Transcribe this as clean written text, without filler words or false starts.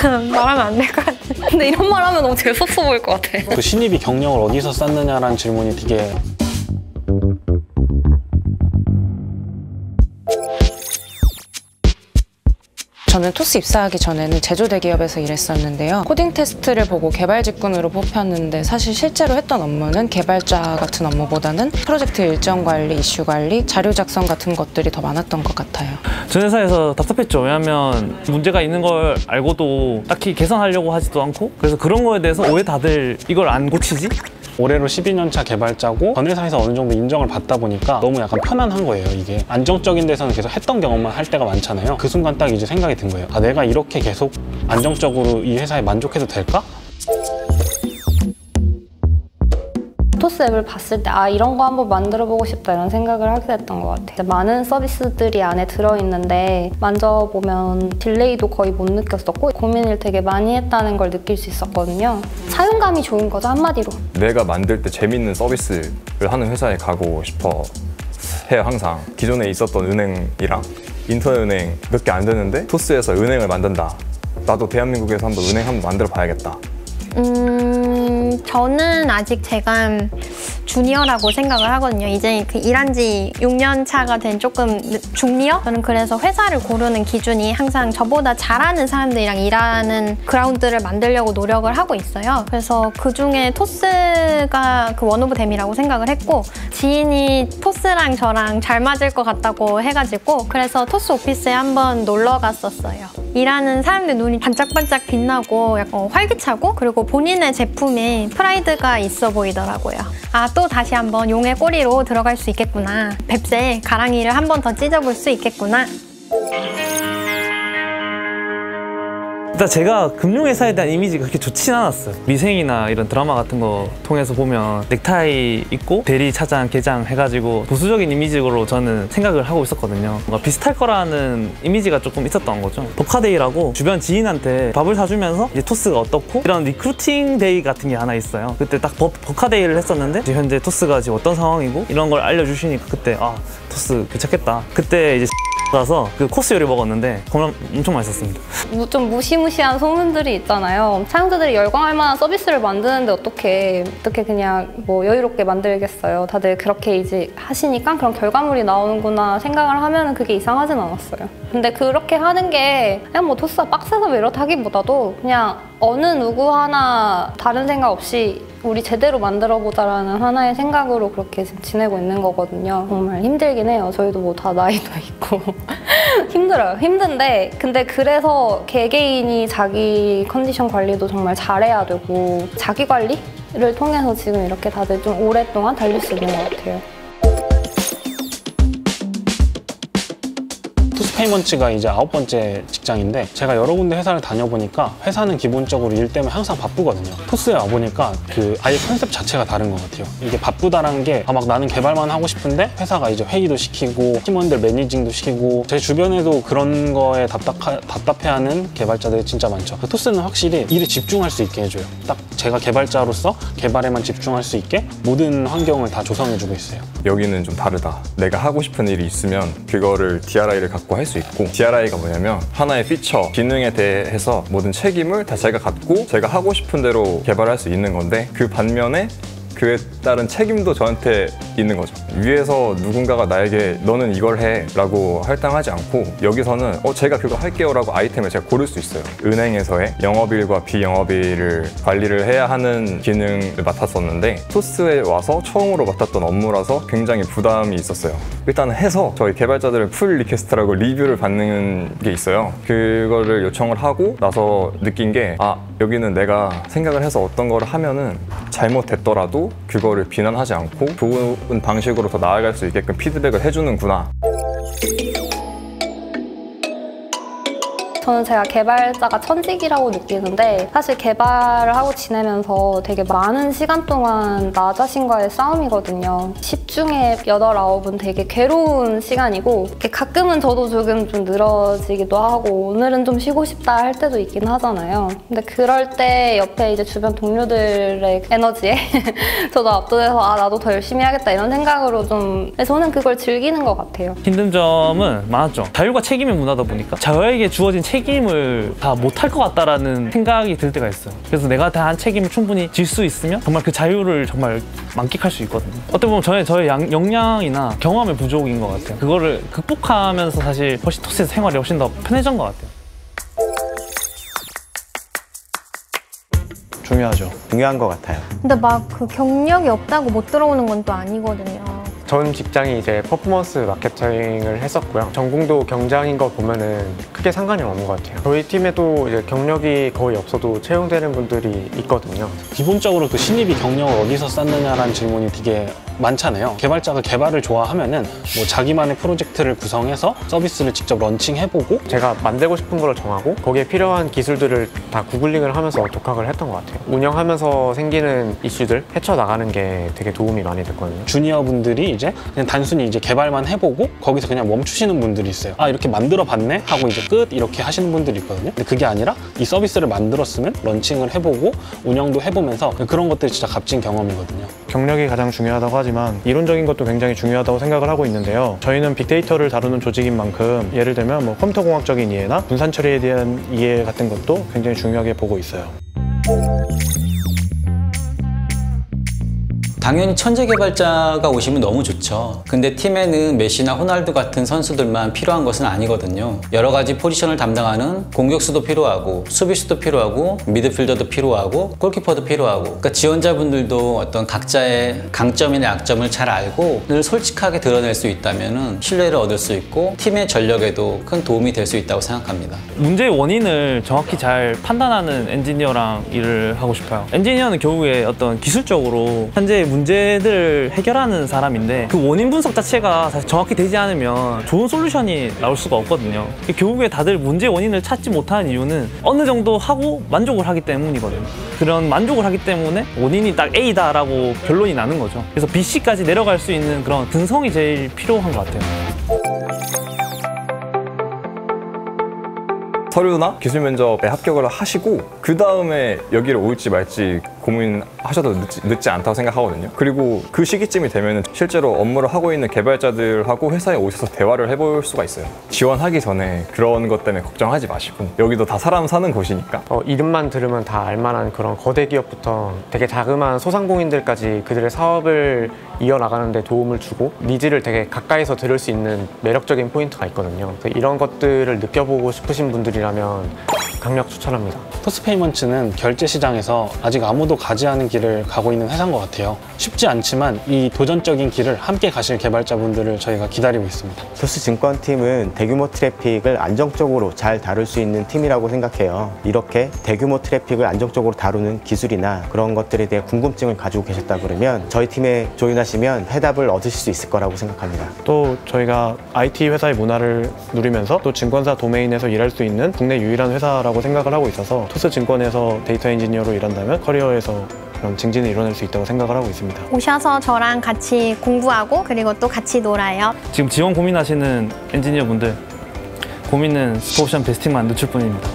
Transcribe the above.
말하면 안 될 것 같아. 근데 이런 말 하면 너무 재수없어 보일 것 같아. 그 신입이 경력을 어디서 쌓느냐라는 질문이 되게 저는 토스 입사하기 전에는 제조 대기업에서 일했었는데요. 코딩 테스트를 보고 개발 직군으로 뽑혔는데 사실 실제로 했던 업무는 개발자 같은 업무보다는 프로젝트 일정 관리, 이슈 관리, 자료 작성 같은 것들이 더 많았던 것 같아요. 전 회사에서 답답했죠. 왜냐하면 문제가 있는 걸 알고도 딱히 개선하려고 하지도 않고, 그래서 그런 거에 대해서 왜 다들 이걸 안 고치지? 올해로 12년차 개발자고 전 회사에서 어느 정도 인정을 받다 보니까 너무 약간 편안한 거예요. 이게 안정적인 데서는 계속 했던 경험만 할 때가 많잖아요. 그 순간 딱 이제 생각이 든 거예요. 아, 내가 이렇게 계속 안정적으로 이 회사에 만족해도 될까? 토스 앱을 봤을 때 아, 이런 거 한번 만들어보고 싶다 이런 생각을 하게 됐던 것 같아요. 많은 서비스들이 안에 들어있는데 만져보면 딜레이도 거의 못 느꼈었고 고민을 되게 많이 했다는 걸 느낄 수 있었거든요. 사용감이 좋은 거죠, 한마디로. 내가 만들 때 재밌는 서비스를 하는 회사에 가고 싶어 해요, 항상. 기존에 있었던 은행이랑 인터넷 은행 몇 개 안 되는데 토스에서 은행을 만든다. 나도 대한민국에서 한번 은행 한번 만들어 봐야겠다. 저는 아직 제가 주니어라고 생각을 하거든요. 이제 그 일한 지 6년 차가 된 조금 중니어? 저는 그래서 회사를 고르는 기준이 항상 저보다 잘하는 사람들이랑 일하는 그라운드를 만들려고 노력을 하고 있어요. 그래서 그중에 토스가 그 원 오브 댐이라고 생각을 했고, 지인이 토스랑 저랑 잘 맞을 것 같다고 해가지고 그래서 토스 오피스에 한번 놀러 갔었어요. 일하는 사람들 눈이 반짝반짝 빛나고 약간 활기차고, 그리고 본인의 제품에 프라이드가 있어 보이더라고요. 아, 또 다시 한번 용의 꼬리로 들어갈 수 있겠구나. 뱁새 가랑이를 한 번 더 찢어볼 수 있겠구나. 일단 제가 금융회사에 대한 이미지가 그렇게 좋진 않았어요. 미생이나 이런 드라마 같은 거 통해서 보면 넥타이 입고 대리, 차장, 계장 해가지고 보수적인 이미지로 저는 생각을 하고 있었거든요. 뭔가 비슷할 거라는 이미지가 조금 있었던 거죠. 버카데이라고 주변 지인한테 밥을 사주면서 이제 토스가 어떻고 이런 리크루팅 데이 같은 게 하나 있어요. 그때 딱 버카데이를 했었는데 현재 토스가 지금 어떤 상황이고 이런 걸 알려주시니까 그때 아, 토스 괜찮겠다. 그때 이제 가서 그 코스 요리 먹었는데 정말 엄청 맛있었습니다. 좀 무시무시한 소문들이 있잖아요. 사용자들이 열광할 만한 서비스를 만드는데 어떻게 그냥 뭐 여유롭게 만들겠어요. 다들 그렇게 이제 하시니까 그런 결과물이 나오는구나 생각을 하면 그게 이상하진 않았어요. 근데 그렇게 하는 게 그냥 뭐 토스가 빡세서 왜 이렇다 하기보다도 그냥 어느 누구 하나 다른 생각 없이 우리 제대로 만들어보자라는 하나의 생각으로 그렇게 지금 지내고 있는 거거든요. 정말 힘들긴 해요. 저희도 뭐 다 나이도 있고 힘들어요. 힘든데 근데 그래서 개개인이 자기 컨디션 관리도 정말 잘해야 되고 자기 관리를 통해서 지금 이렇게 다들 좀 오랫동안 달릴 수 있는 것 같아요. 토스페이먼츠가 이제 9번째 직장인데 제가 여러 군데 회사를 다녀보니까 회사는 기본적으로 일 때문에 항상 바쁘거든요. 토스에 와보니까 그 아예 컨셉 자체가 다른 것 같아요. 이게 바쁘다라는 게 막 나는 개발만 하고 싶은데 회사가 이제 회의도 시키고 팀원들 매니징도 시키고 제 주변에도 그런 거에 답답해하는 개발자들이 진짜 많죠. 토스는 확실히 일에 집중할 수 있게 해줘요. 딱 제가 개발자로서 개발에만 집중할 수 있게 모든 환경을 다 조성해주고 있어요. 여기는 좀 다르다. 내가 하고 싶은 일이 있으면 그거를 DRI를 갖고 할 수 있고, DRI가 뭐냐면 하나의 피처, 기능에 대해서 모든 책임을 다 제가 갖고 제가 하고 싶은 대로 개발할 수 있는 건데, 그 반면에 그에 따른 책임도 저한테 있는 거죠. 위에서 누군가가 나에게 너는 이걸 해 라고 할당하지 않고 여기서는 제가 그거 할게요 라고 아이템을 제가 고를 수 있어요. 은행에서의 영업일과 비영업일을 관리를 해야 하는 기능을 맡았었는데 토스에 와서 처음으로 맡았던 업무라서 굉장히 부담이 있었어요. 일단 해서 저희 개발자들은 풀 리퀘스트라고 리뷰를 받는 게 있어요. 그거를 요청을 하고 나서 느낀 게 여기는 내가 생각을 해서 어떤 거를 하면은 잘못됐더라도 그거를 비난하지 않고 좋은 방식으로 더 나아갈 수 있게끔 피드백을 해주는구나. 저는 제가 개발자가 천직이라고 느끼는데 사실 개발을 하고 지내면서 되게 많은 시간 동안 나 자신과의 싸움이거든요. 10 중에 8, 9은 되게 괴로운 시간이고 가끔은 저도 조금 좀 늘어지기도 하고 오늘은 좀 쉬고 싶다 할 때도 있긴 하잖아요. 근데 그럴 때 옆에 이제 주변 동료들의 에너지에 저도 압도돼서 나도 더 열심히 해야겠다 이런 생각으로 좀 저는 그걸 즐기는 것 같아요. 힘든 점은 많았죠. 자율과 책임의 문화다 보니까 저에게 주어진 책임을 책임을 다 못할 것 같다라는 생각이 들 때가 있어요. 그래서 내가 다 한 책임을 충분히 질 수 있으면 정말 그 자유를 정말 만끽할 수 있거든요. 어떻게 보면 저의 역량이나 경험의 부족인 것 같아요. 그거를 극복하면서 사실 훨씬 토스에서 생활이 훨씬 더 편해진 것 같아요. 중요하죠. 중요한 것 같아요. 근데 막 그 경력이 없다고 못 들어오는 건 또 아니거든요. 전 직장이 이제 퍼포먼스 마케팅을 했었고요. 전공도 경장인 거 보면은 크게 상관이 없는 것 같아요. 저희 팀에도 이제 경력이 거의 없어도 채용되는 분들이 있거든요. 기본적으로 그 신입이 경력을 어디서 쌓느냐라는 질문이 되게 많잖아요. 개발자가 개발을 좋아하면은 뭐 자기만의 프로젝트를 구성해서 서비스를 직접 런칭해보고 제가 만들고 싶은 걸 정하고 거기에 필요한 기술들을 다 구글링을 하면서 독학을 했던 것 같아요. 운영하면서 생기는 이슈들 헤쳐나가는 게 되게 도움이 많이 됐거든요. 주니어 분들이 이제 그냥 단순히 이제 개발만 해보고 거기서 그냥 멈추시는 분들이 있어요. 아, 이렇게 만들어봤네? 하고 이제 끝 이렇게 하시는 분들이 있거든요. 근데 그게 아니라 이 서비스를 만들었으면 런칭을 해보고 운영도 해보면서 그런 것들이 진짜 값진 경험이거든요. 경력이 가장 중요하다고 하지만 이론적인 것도 굉장히 중요하다고 생각을 하고 있는데요. 저희는 빅데이터를 다루는 조직인 만큼 예를 들면 뭐 컴퓨터공학적인 이해나 분산 처리에 대한 이해 같은 것도 굉장히 중요하게 보고 있어요. 당연히 천재 개발자가 오시면 너무 좋죠. 근데 팀에는 메시나 호날두 같은 선수들만 필요한 것은 아니거든요. 여러 가지 포지션을 담당하는 공격수도 필요하고 수비수도 필요하고 미드필더도 필요하고 골키퍼도 필요하고, 그러니까 지원자분들도 어떤 각자의 강점이나 약점을 잘 알고 늘 솔직하게 드러낼 수 있다면 신뢰를 얻을 수 있고 팀의 전력에도 큰 도움이 될 수 있다고 생각합니다. 문제의 원인을 정확히 잘 판단하는 엔지니어랑 일을 하고 싶어요. 엔지니어는 결국에 어떤 기술적으로 현재의 문제들을 해결하는 사람인데 그 원인 분석 자체가 사실 정확히 되지 않으면 좋은 솔루션이 나올 수가 없거든요. 결국에 다들 문제의 원인을 찾지 못하는 이유는 어느 정도 하고 만족을 하기 때문이거든요. 그런 만족을 하기 때문에 원인이 딱 A다라고 결론이 나는 거죠. 그래서 B, C까지 내려갈 수 있는 그런 근성이 제일 필요한 것 같아요. 서류나 기술 면접에 합격을 하시고 그 다음에 여기를 올지 말지 고민하셔도 늦지 않다고 생각하거든요. 그리고 그 시기쯤이 되면 실제로 업무를 하고 있는 개발자들하고 회사에 오셔서 대화를 해볼 수가 있어요. 지원하기 전에 그런 것 때문에 걱정하지 마시고 여기도 다 사람 사는 곳이니까. 이름만 들으면 다 알만한 그런 거대 기업부터 되게 자그마한 소상공인들까지 그들의 사업을 이어나가는 데 도움을 주고 니즈를 되게 가까이서 들을 수 있는 매력적인 포인트가 있거든요. 이런 것들을 느껴보고 싶으신 분들이라면 강력 추천합니다. 토스페이먼츠는 결제 시장에서 아직 아무도 가지 않은 길을 가고 있는 회사인 것 같아요. 쉽지 않지만 이 도전적인 길을 함께 가실 개발자분들을 저희가 기다리고 있습니다. 토스증권팀은 대규모 트래픽을 안정적으로 잘 다룰 수 있는 팀이라고 생각해요. 이렇게 대규모 트래픽을 안정적으로 다루는 기술이나 그런 것들에 대해 궁금증을 가지고 계셨다 그러면 저희 팀에 조인하시면 해답을 얻으실 수 있을 거라고 생각합니다. 또 저희가 IT 회사의 문화를 누리면서 또 증권사 도메인에서 일할 수 있는 국내 유일한 회사라고 생각을 하고 있어서 토스증권에서 데이터 엔지니어로 일한다면 커리어에서 그런 증진을 이뤄낼 수 있다고 생각을 하고 있습니다. 오셔서 저랑 같이 공부하고 그리고 또 같이 놀아요. 지금 지원 고민하시는 엔지니어분들, 고민은 스코옵션 베스팅만 늦출 뿐입니다.